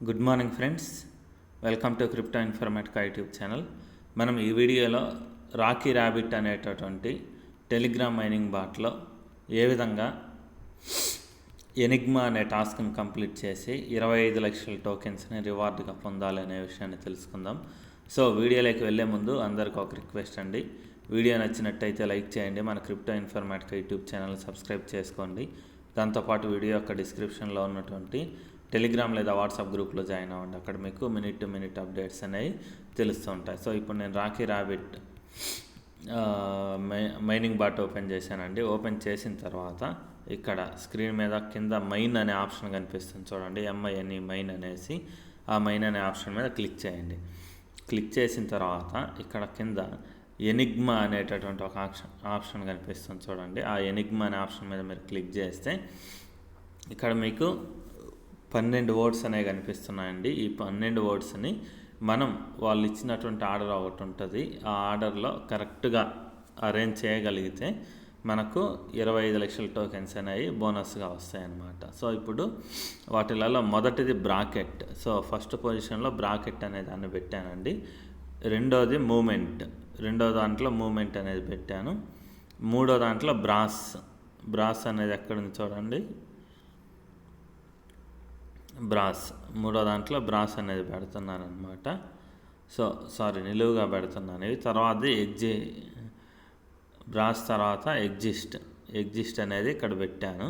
Good morning friends, welcome to crypto Informatica YouTube channel. మనం ఈ వీడియోలో రాకీ ర్యాబిట్ అనేటటువంటి టెలిగ్రామ్ మైనింగ్ బాట్లో ఏ విధంగా ఎనిగ్మా అనే టాస్క్ని కంప్లీట్ చేసి 25 లక్షల టోకెన్స్ని రివార్డ్గా పొందాలి అనే విషయాన్ని తెలుసుకుందాం. సో వీడియోలోకి వెళ్ళే ముందు అందరికీ ఒక రిక్వెస్ట్ అండి, వీడియో నచ్చినట్టయితే లైక్ చేయండి, మన crypto Informatica YouTube channel subscribe చేసుకోండి. దాంతోపాటు వీడియో యొక్క డిస్క్రిప్షన్లో ఉన్నటువంటి టెలిగ్రామ్ లేదా వాట్సాప్ గ్రూప్లో జాయిన్ అవ్వండి. అక్కడ మీకు మినిట్ టు మినిట్ అప్డేట్స్ అనేవి తెలుస్తూ ఉంటాయి. సో ఇప్పుడు నేను Rocky Rabbit mining bot open చేశానండి. ఓపెన్ చేసిన తర్వాత ఇక్కడ స్క్రీన్ మీద కింద మైన్ అనే ఆప్షన్ కనిపిస్తుంది చూడండి, MINE మైన్ అనేసి. ఆ మైన్ అనే ఆప్షన్ మీద క్లిక్ చేయండి. క్లిక్ చేసిన తర్వాత ఇక్కడ కింద ఎనిగ్మా అనేటటువంటి ఒక ఆప్షన్ కనిపిస్తుంది చూడండి. ఆ ఎనిగ్మా అనే ఆప్షన్ మీద మీరు క్లిక్ చేస్తే ఇక్కడ మీకు 12 వర్డ్స్ అనేవి కనిపిస్తున్నాయండి. ఈ 12 వర్డ్స్ని మనం వాళ్ళు ఇచ్చినటువంటి ఆర్డర్ ఒకటి ఉంటుంది, ఆ ఆర్డర్లో కరెక్ట్గా అరేంజ్ చేయగలిగితే మనకు 25 లక్షల టోకెన్స్ అనేవి బోనస్గా వస్తాయన్నమాట. సో ఇప్పుడు వాటిలలో మొదటిది బ్రాకెట్. సో ఫస్ట్ పొజిషన్లో బ్రాకెట్ అనే దాన్ని పెట్టానండి. రెండోది మూమెంట్, రెండో దాంట్లో మూమెంట్ అనేది పెట్టాను. మూడో దాంట్లో బ్రాస్ అనేది ఎక్కడుంది చూడండి, మూడో దాంట్లో బ్రాస్ అనేది పెడుతున్నాను అనమాట. నిలువుగా పెడుతున్నాను. ఇవి తర్వాత బ్రాస్ తర్వాత ఎగ్జిస్ట్ అనేది ఇక్కడ పెట్టాను.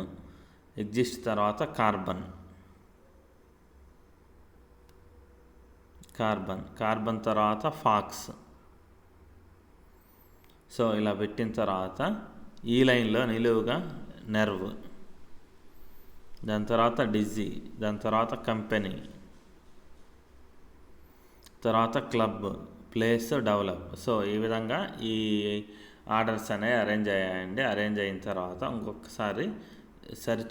ఎగ్జిస్ట్ తర్వాత కార్బన్ తర్వాత ఫాక్స్. సో ఇలా పెట్టిన తర్వాత ఈ లైన్లో నిలువుగా నెర్వ్, దాని తర్వాత డిజీ, దాని తర్వాత కంపెనీ, తర్వాత క్లబ్, ప్లేస్, డెవలప్. సో ఈ విధంగా ఈ ఆర్డర్స్ అనేవి అరేంజ్ అయ్యాయండి. అరేంజ్ అయిన తర్వాత ఇంకొకసారి సరి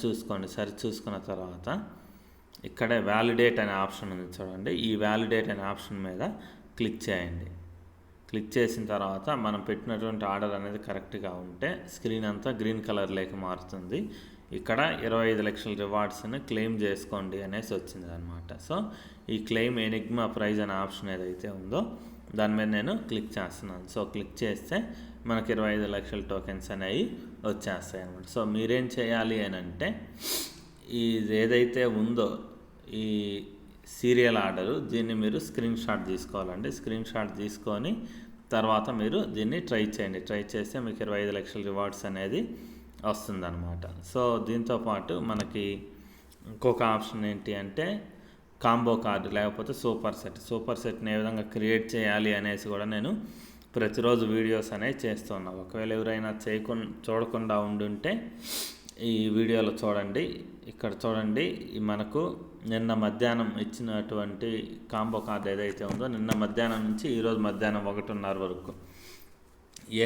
చూసుకున్న తర్వాత ఇక్కడే వ్యాలిడేట్ అనే ఆప్షన్ ఉంది చూడండి. ఈ వ్యాలిడేట్ అనే ఆప్షన్ మీద క్లిక్ చేయండి. క్లిక్ చేసిన తర్వాత మనం పెట్టినటువంటి ఆర్డర్ అనేది కరెక్ట్గా ఉంటే స్క్రీన్ అంతా గ్రీన్ కలర్లోకి మారుతుంది. ఇక్కడ 25 లక్షల రివార్డ్స్ని క్లెయిమ్ చేసుకోండి అనేసి వచ్చింది అనమాట. సో ఈ క్లెయిమ్ ఎనిగ్మా ప్రైజ్ అనే ఆప్షన్ ఏదైతే ఉందో దాని మీద నేను క్లిక్ చేస్తున్నాను. సో క్లిక్ చేస్తే మనకి 25 లక్షల టోకెన్స్ అనేవి వచ్చేస్తాయి అనమాట. సో మీరేం చేయాలి అని అంటే, ఇది ఏదైతే ఉందో ఈ సీరియల్ ఆర్డరు, దీన్ని మీరు స్క్రీన్ షాట్ తీసుకోవాలండి. స్క్రీన్ షాట్ తీసుకొని తర్వాత మీరు దీన్ని ట్రై చేయండి. ట్రై చేస్తే మీకు 25 లక్షల రివార్డ్స్ అనేది వస్తుందన్నమాట. సో దీంతోపాటు మనకి ఇంకొక ఆప్షన్ ఏంటి అంటే కాంబో కార్డు లేకపోతే సూపర్ సెట్ని ఏ విధంగా క్రియేట్ చేయాలి అనేసి కూడా నేను ప్రతిరోజు వీడియోస్ అనేవి చేస్తున్నాను. ఒకవేళ ఎవరైనా చూడకుండా ఉండుంటే ఈ వీడియోలో చూడండి. ఇక్కడ చూడండి, మనకు నిన్న మధ్యాహ్నం ఇచ్చినటువంటి కాంబో కార్డు ఏదైతే ఉందో నిన్న మధ్యాహ్నం నుంచి ఈరోజు మధ్యాహ్నం 1:30 వరకు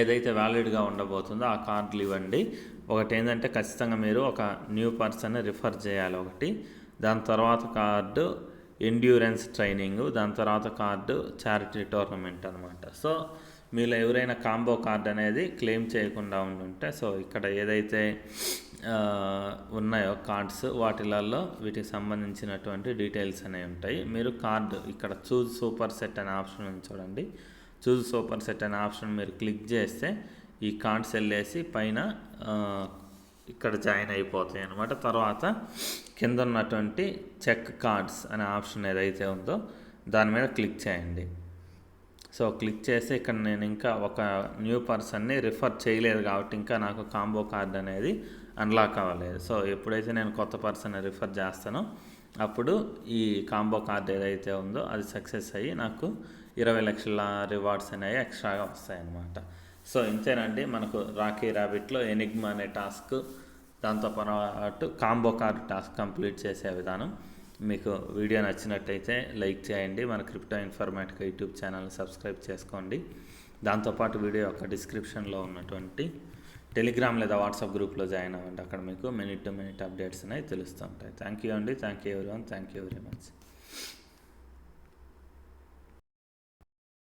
ఏదైతే వ్యాలిడ్గా ఉండబోతుందో ఆ కార్డులు ఇవ్వండి. ఒకటి ఏంటంటే ఖచ్చితంగా మీరు ఒక న్యూ పర్సన్ని రిఫర్ చేయాలి ఒకటి. దాని తర్వాత కార్డు ఎండ్యూరెన్స్ ట్రైనింగ్, దాని తర్వాత కార్డు చారిటీ టోర్నమెంట్ అనమాట. సో మీలో ఎవరైనా కాంబో కార్డు అనేది క్లెయిమ్ చేయకుండా ఉండుంటే, సో ఇక్కడ ఏదైతే ఉన్నాయో కార్డ్స్ వాటిలలో వీటికి సంబంధించినటువంటి డీటెయిల్స్ అనేవి ఉంటాయి. మీరు కార్డు ఇక్కడ చూజ్ సూపర్ సెట్ అనే ఆప్షన్ ఉంది చూడండి. చూజ్ సూపర్ సెట్ అనే ఆప్షన్ మీరు క్లిక్ చేస్తే ఈ కార్డ్స్ వెళ్ళేసి పైన ఇక్కడ జాయిన్ అయిపోతాయి అన్నమాట. తర్వాత కింద ఉన్నటువంటి చెక్ కార్డ్స్ అనే ఆప్షన్ ఏదైతే ఉందో దాని మీద క్లిక్ చేయండి. సో క్లిక్ చేస్తే ఇక్కడ నేను ఇంకా ఒక న్యూ పర్సన్ని రిఫర్ చేయలేదు కాబట్టి ఇంకా నాకు కాంబో కార్డ్ అనేది అన్లాక్ అవ్వలేదు. సో ఎప్పుడైతే నేను కొత్త పర్సన్ని రిఫర్ చేస్తానో అప్పుడు ఈ కాంబో కార్డ్ ఏదైతే ఉందో అది సక్సెస్ అయ్యి నాకు 20 లక్షల రివార్డ్స్ అనేవి ఎక్స్ట్రాగా వస్తాయన్నమాట. సో ఇంతేనండి మనకు రాకీ ర్యాబిట్లో ఎనిగ్మా అనే టాస్క్, దాంతోపాటు కాంబో కార్డ్ టాస్క్ కంప్లీట్ చేసే విధానం. మీకు వీడియో నచ్చినట్టయితే లైక్ చేయండి, మన క్రిప్టో ఇన్ఫర్మేటికా యూట్యూబ్ ఛానల్ని సబ్స్క్రైబ్ చేసుకోండి. దాంతోపాటు వీడియో యొక్క డిస్క్రిప్షన్లో ఉన్నటువంటి టెలిగ్రామ్ లేదా వాట్సాప్ గ్రూప్లో జాయిన్ అవ్వండి. అక్కడ మీకు మినిట్ టు మినిట్ అప్డేట్స్ అనేవి తెలుస్తుంటాయి. థ్యాంక్ యూ అండి. Thank you everyone. Thank you very much.